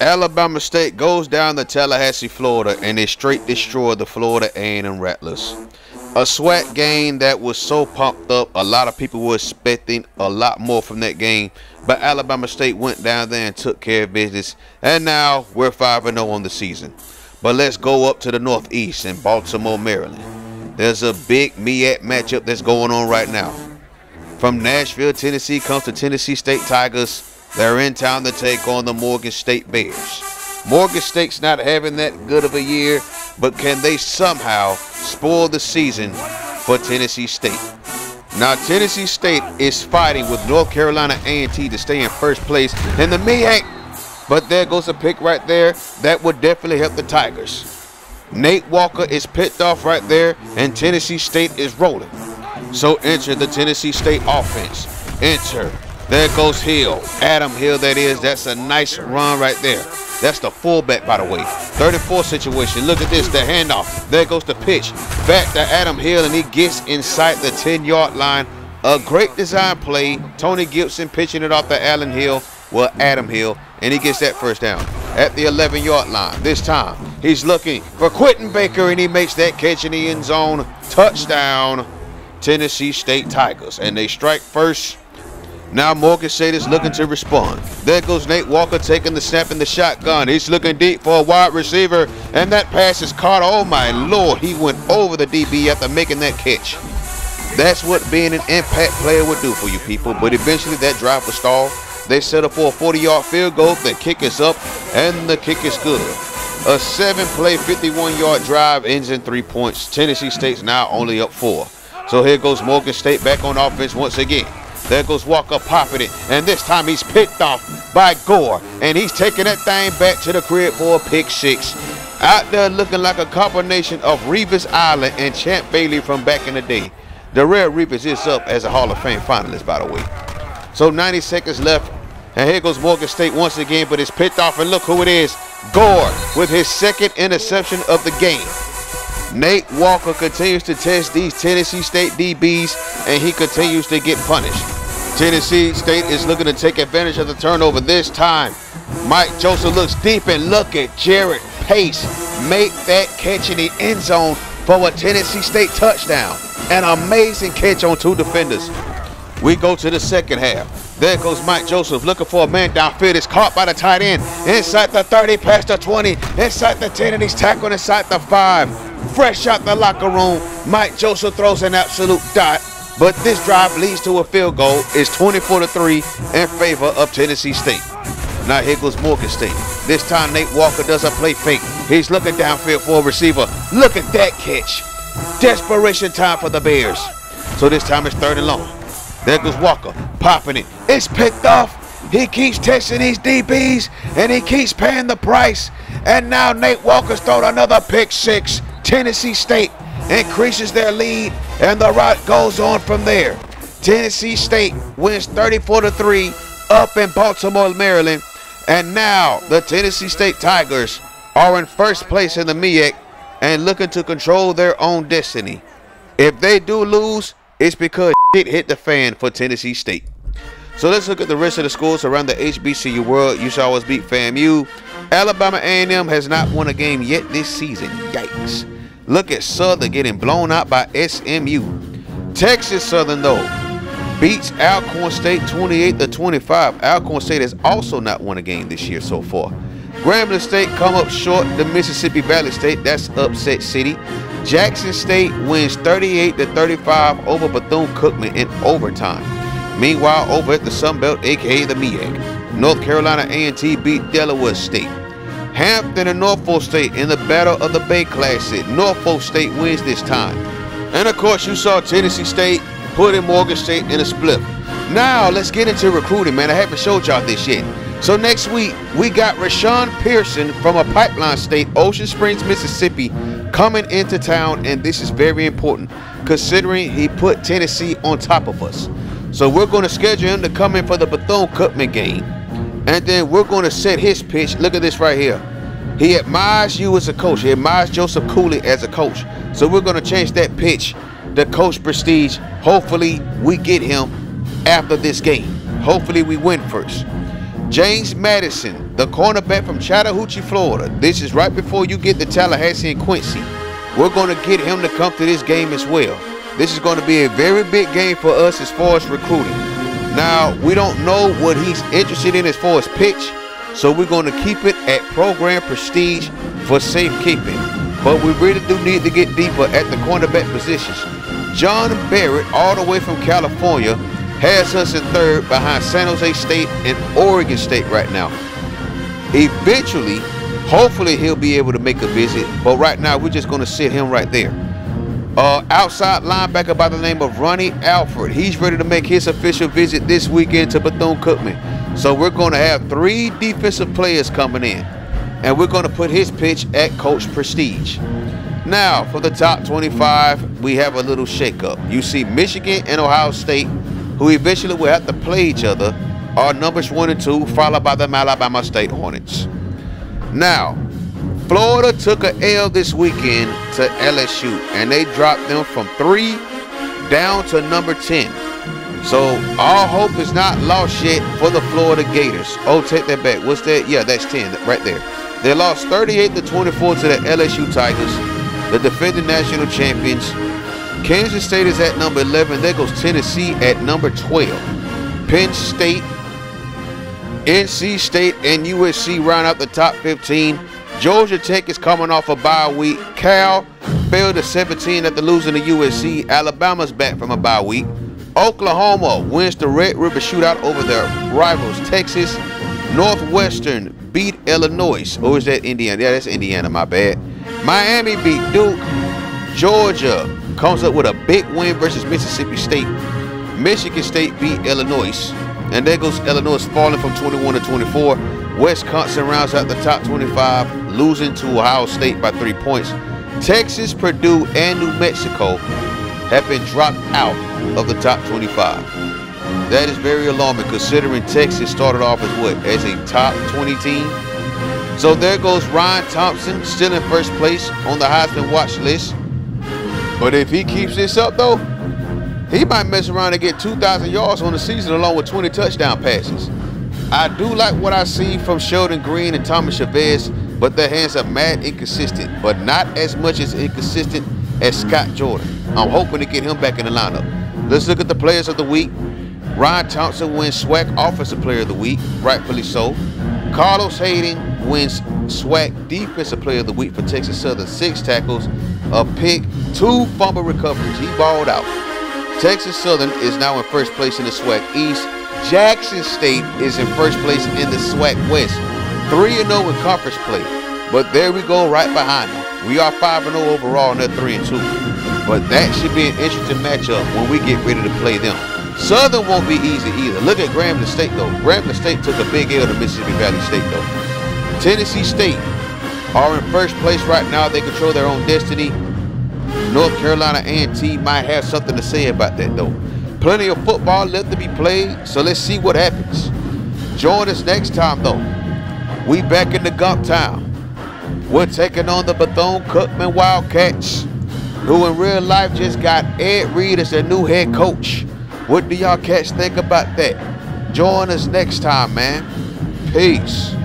Alabama State goes down to Tallahassee, Florida, and they straight destroy the Florida A&M Rattlers. A SWAT game that was so pumped up. A lot of people were expecting a lot more from that game, but Alabama State went down there and took care of business, and now we're 5-0 on the season. But let's go up to the Northeast in Baltimore, Maryland. There's a big MEAC matchup that's going on right now. From Nashville, Tennessee comes the Tennessee State Tigers. They're in town to take on the Morgan State Bears. Morgan State's not having that good of a year, but can they somehow spoil the season for Tennessee State? Now, Tennessee State is fighting with North Carolina A&T to stay in first place in the MEAC, but there goes a pick right there. That would definitely help the Tigers. Nate Walker is picked off right there, and Tennessee State is rolling. So enter the Tennessee State offense. Enter. There goes Hill. Adam Hill, that is. That's a nice run right there. That's the fullback, by the way. 34 situation. Look at this, the handoff. There goes the pitch. Back to Adam Hill, and he gets inside the 10-yard line. A great design play. Tony Gibson pitching it off to Adam Hill, and he gets that first down at the 11-yard line. This time, he's looking for Quentin Baker, and he makes that catch in the end zone. Touchdown, Tennessee State Tigers, and they strike first. Now Morgan State is looking to respond. There goes Nate Walker taking the snap in the shotgun. He's looking deep for a wide receiver, and that pass is caught. Oh my Lord, he went over the DB after making that catch. That's what being an impact player would do for you people, but eventually that drive was stalled. They set up for a 40-yard field goal. The kick is up, and the kick is good. A 7-play, 51-yard drive ends in 3 points. Tennessee State's now only up 4. So here goes Morgan State back on offense once again. There goes Walker popping it, and this time he's picked off by Gore, and he's taking that thing back to the crib for a pick 6. Out there looking like a combination of Revis Island and Champ Bailey from back in the day. Darrell Revis is up as a Hall of Fame finalist, by the way. So 90 seconds left, and here goes Morgan State once again, but it's picked off, and look who it is. Gore with his second interception of the game. Nate Walker continues to test these Tennessee State DBs, and he continues to get punished. Tennessee State is looking to take advantage of the turnover this time. Mike Joseph looks deep, and look at Jared Pace make that catch in the end zone for a Tennessee State touchdown. An amazing catch on 2 defenders. We go to the second half. There goes Mike Joseph looking for a man downfield. It's caught by the tight end. Inside the 30, past the 20, inside the 10, and he's tackled inside the 5. Fresh out the locker room, Mike Joseph throws an absolute dot, but this drive leads to a field goal. It's 24-3 in favor of Tennessee State. Now here goes Morgan State. This time Nate Walker does a play fake. He's looking downfield for a receiver. Look at that catch. Desperation time for the Bears. So this time it's 3rd and long. There goes Walker popping it. It's picked off. He keeps testing these DBs, and he keeps paying the price. And now Nate Walker's thrown another pick 6. Tennessee State increases their lead, and the route goes on from there. Tennessee State wins 34-3 up in Baltimore, Maryland, and now the Tennessee State Tigers are in first place in the MEAC and looking to control their own destiny. If they do lose, it's because shit hit the fan for Tennessee State. So let's look at the rest of the scores around the HBCU world. You saw us beat FAMU. Alabama A&M has not won a game yet this season. Yikes. Look at Southern getting blown out by SMU. Texas Southern, though, beats Alcorn State 28-25. Alcorn State has also not won a game this year so far. Grambling State come up short to Mississippi Valley State. That's upset city. Jackson State wins 38-35 over Bethune-Cookman in overtime. Meanwhile, over at the Sun Belt, a.k.a. the MEAC, North Carolina A&T beat Delaware State. Hampton and Norfolk State in the Battle of the Bay Classic. Norfolk State wins this time. And of course, you saw Tennessee State put in Morgan State in a split. Now, let's get into recruiting, man. I haven't showed y'all this yet. So next week, we got Rashawn Pearson from a pipeline state, Ocean Springs, Mississippi, coming into town. And this is very important, considering he put Tennessee on top of us. So we're going to schedule him to come in for the Bethune-Cookman game. And then we're going to set his pitch. Look at this right here. He admires you as a coach. He admires Joseph Cooley as a coach. So we're going to change that pitch to Coach Prestige. Hopefully we get him after this game. Hopefully we win first. James Madison the cornerback from Chattahoochee, Florida. This is right before you get to Tallahassee and Quincy. We're going to get him to come to this game as well. This is going to be a very big game for us as far as recruiting. Now, we don't know what he's interested in as far as pitch, so we're going to keep it at program prestige for safekeeping. But we really do need to get deeper at the cornerback positions. John Barrett, all the way from California, has us in third behind San Jose State and Oregon State right now. Eventually, hopefully he'll be able to make a visit, but right now we're just going to sit him right there. Outside linebacker by the name of Ronnie Alford. He's ready to make his official visit this weekend to Bethune-Cookman. So we're going to have 3 defensive players coming in, and we're going to put his pitch at Coach Prestige. Now, for the top 25, we have a little shakeup. You see Michigan and Ohio State, who eventually will have to play each other, are numbers 1 and 2, followed by the Alabama State Hornets. Now, Florida took an L this weekend to LSU, and they dropped them from 3 down to number 10. So all hope is not lost yet for the Florida Gators. Oh, take that back. What's that? Yeah, that's 10 right there. They lost 38-24 to the LSU Tigers, the defending national champions. Kansas State is at number 11. There goes Tennessee at number 12. Penn State, NC State, and USC round out the top 15. Georgia Tech is coming off a bye week. Cal fell to 17 after losing to USC. Alabama's back from a bye week. Oklahoma wins the Red River Shootout over their rivals Texas. Northwestern beat Illinois. Or is that Indiana? Yeah, that's Indiana, my bad. Miami beat Duke. Georgia comes up with a big win versus Mississippi State. Michigan State beat Illinois. And there goes Illinois falling from 21-24. Wisconsin rounds out the top 25, losing to Ohio State by 3 points. Texas, Purdue, and New Mexico have been dropped out of the top 25. That is very alarming considering Texas started off as what? As a top 20 team. So there goes Ryan Thompson, still in first place on the Heisman watch list. But if he keeps this up though, he might mess around and get 2,000 yards on the season along with 20 touchdown passes. I do like what I see from Sheldon Green and Thomas Chavez, but their hands are mad inconsistent, but not as much as inconsistent as Scott Jordan. I'm hoping to get him back in the lineup. Let's look at the players of the week. Ryan Thompson wins SWAC Offensive Player of the Week, rightfully so. Carlos Hayden wins SWAC Defensive Player of the Week for Texas Southern. 6 tackles, a pick, 2 fumble recoveries. He balled out. Texas Southern is now in first place in the SWAC East. Jackson State is in first place in the SWAC West. 3-0 in conference play. But there we go right behind them. We are 5-0 overall and they're 3-2. But that should be an interesting matchup when we get ready to play them. Southern won't be easy either. Look at Grambling State though. Grambling State took a big L to Mississippi Valley State though. Tennessee State are in first place right now. They control their own destiny. North Carolina A&T might have something to say about that though. Plenty of football left to be played, so let's see what happens. Join us next time though. We back in the Gump Town. We're taking on the Bethune-Cookman Wildcats, who in real life just got Ed Reed as their new head coach. What do y'all cats think about that? Join us next time, man. Peace.